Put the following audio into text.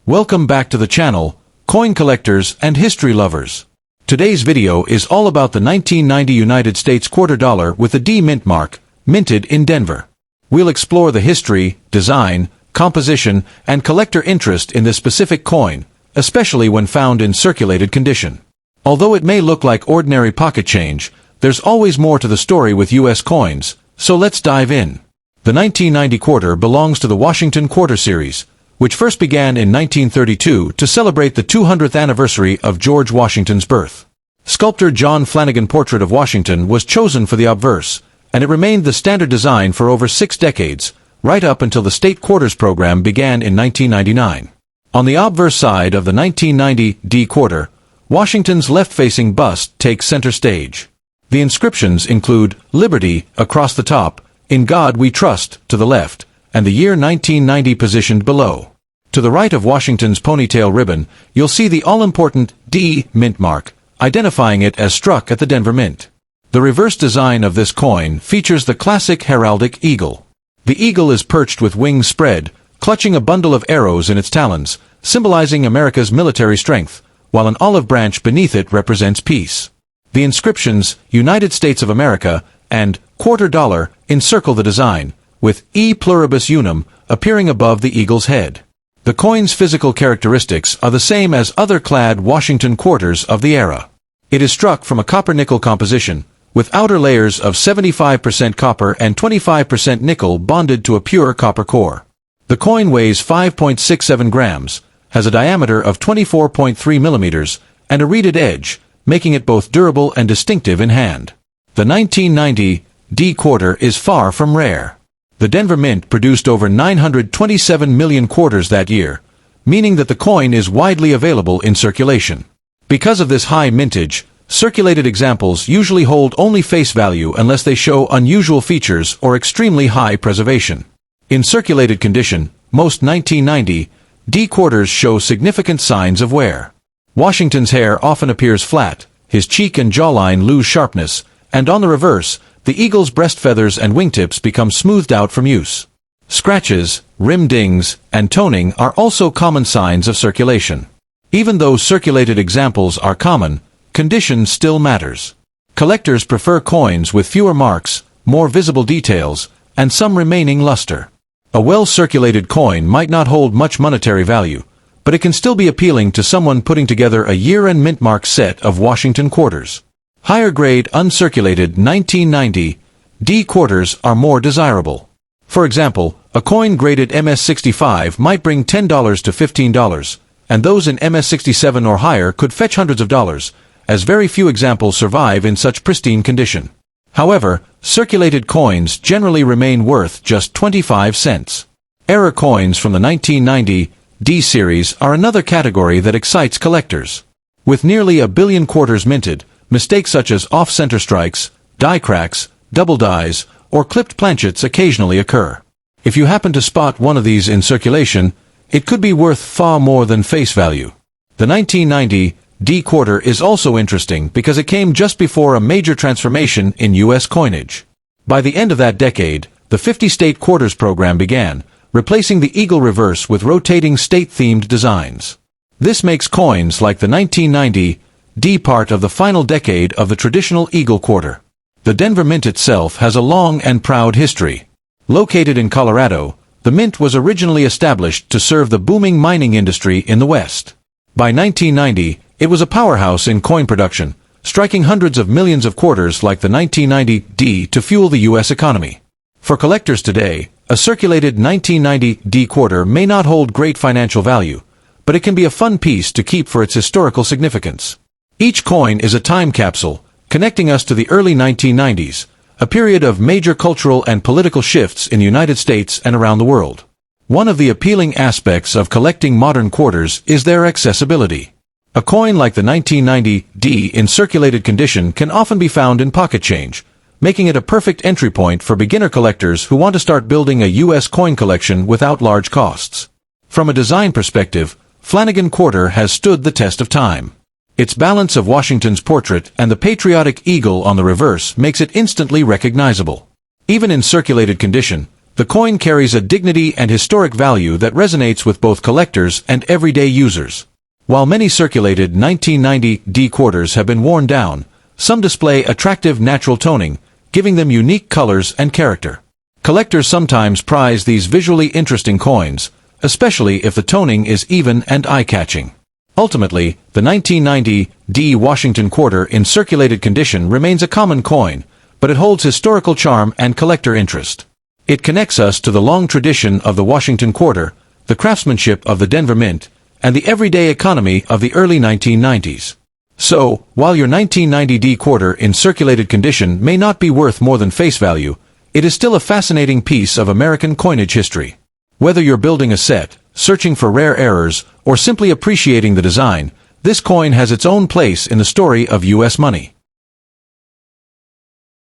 Welcome back to the channel, coin collectors and history lovers. Today's video is all about the 1990 United States quarter dollar with the D mint mark, minted in Denver. We'll explore the history, design, composition, and collector interest in this specific coin, especially when found in circulated condition. Although it may look like ordinary pocket change, there's always more to the story with U.S. coins, so let's dive in. The 1990 quarter belongs to the Washington Quarter Series, which first began in 1932 to celebrate the 200th anniversary of George Washington's birth. Sculptor John Flanagan portrait of Washington was chosen for the obverse, and it remained the standard design for over 6 decades, right up until the state quarters program began in 1999. On the obverse side of the 1990 D quarter, Washington's left-facing bust takes center stage. The inscriptions include Liberty across the top, In God We Trust to the left, and the year 1990 positioned below. To the right of Washington's ponytail ribbon, you'll see the all-important D mint mark, identifying it as struck at the Denver Mint. The reverse design of this coin features the classic heraldic eagle. The eagle is perched with wings spread, clutching a bundle of arrows in its talons, symbolizing America's military strength, while an olive branch beneath it represents peace. The inscriptions, United States of America, and quarter dollar, encircle the design, with E pluribus unum appearing above the eagle's head. The coin's physical characteristics are the same as other clad Washington quarters of the era. It is struck from a copper-nickel composition, with outer layers of 75% copper and 25% nickel bonded to a pure copper core. The coin weighs 5.67 grams, has a diameter of 24.3 millimeters, and a reeded edge, making it both durable and distinctive in hand. The 1990 D quarter is far from rare. The Denver Mint produced over 927 million quarters that year, meaning that the coin is widely available in circulation. Because of this high mintage, circulated examples usually hold only face value unless they show unusual features or extremely high preservation. In circulated condition, most 1990 D quarters show significant signs of wear. Washington's hair often appears flat, his cheek and jawline lose sharpness, and on the reverse, the eagle's breast feathers and wingtips become smoothed out from use. Scratches, rim dings, and toning are also common signs of circulation. Even though circulated examples are common, condition still matters. Collectors prefer coins with fewer marks, more visible details, and some remaining luster. A well-circulated coin might not hold much monetary value, but it can still be appealing to someone putting together a year-end mint mark set of Washington quarters. Higher-grade uncirculated 1990 D quarters are more desirable. For example, a coin graded MS-65 might bring $10 to $15, and those in MS-67 or higher could fetch hundreds of dollars, as very few examples survive in such pristine condition. However, circulated coins generally remain worth just 25 cents. Error coins from the 1990 D series are another category that excites collectors. With nearly a billion quarters minted, mistakes such as off-center strikes, die cracks, double dies, or clipped planchets occasionally occur. If you happen to spot one of these in circulation, it could be worth far more than face value. The 1990 D quarter is also interesting because it came just before a major transformation in U.S. coinage. By the end of that decade, the 50-state quarters program began, replacing the eagle reverse with rotating state-themed designs. This makes coins like the 1990 D part of the final decade of the traditional eagle quarter. The Denver Mint itself has a long and proud history. Located in Colorado, the mint was originally established to serve the booming mining industry in the West. By 1990, it was a powerhouse in coin production, striking hundreds of millions of quarters like the 1990 D to fuel the U.S. economy. For collectors today, a circulated 1990 D quarter may not hold great financial value, but it can be a fun piece to keep for its historical significance. Each coin is a time capsule, connecting us to the early 1990s, a period of major cultural and political shifts in the United States and around the world. One of the appealing aspects of collecting modern quarters is their accessibility. A coin like the 1990 D in circulated condition can often be found in pocket change, making it a perfect entry point for beginner collectors who want to start building a U.S. coin collection without large costs. From a design perspective, Flanagan Quarter has stood the test of time. Its balance of Washington's portrait and the patriotic eagle on the reverse makes it instantly recognizable. Even in circulated condition, The coin carries a dignity and historic value that resonates with both collectors and everyday users. While many circulated 1990 D quarters have been worn down, some display attractive natural toning, giving them unique colors and character. Collectors sometimes prize these visually interesting coins, especially if the toning is even and eye-catching. Ultimately, the 1990 D Washington quarter in circulated condition remains a common coin, but it holds historical charm and collector interest. It connects us to the long tradition of the Washington quarter, the craftsmanship of the Denver Mint, and the everyday economy of the early 1990s. So, while your 1990 D quarter in circulated condition may not be worth more than face value, it is still a fascinating piece of American coinage history. Whether you're building a set, searching for rare errors, or simply appreciating the design, this coin has its own place in the story of U.S. money.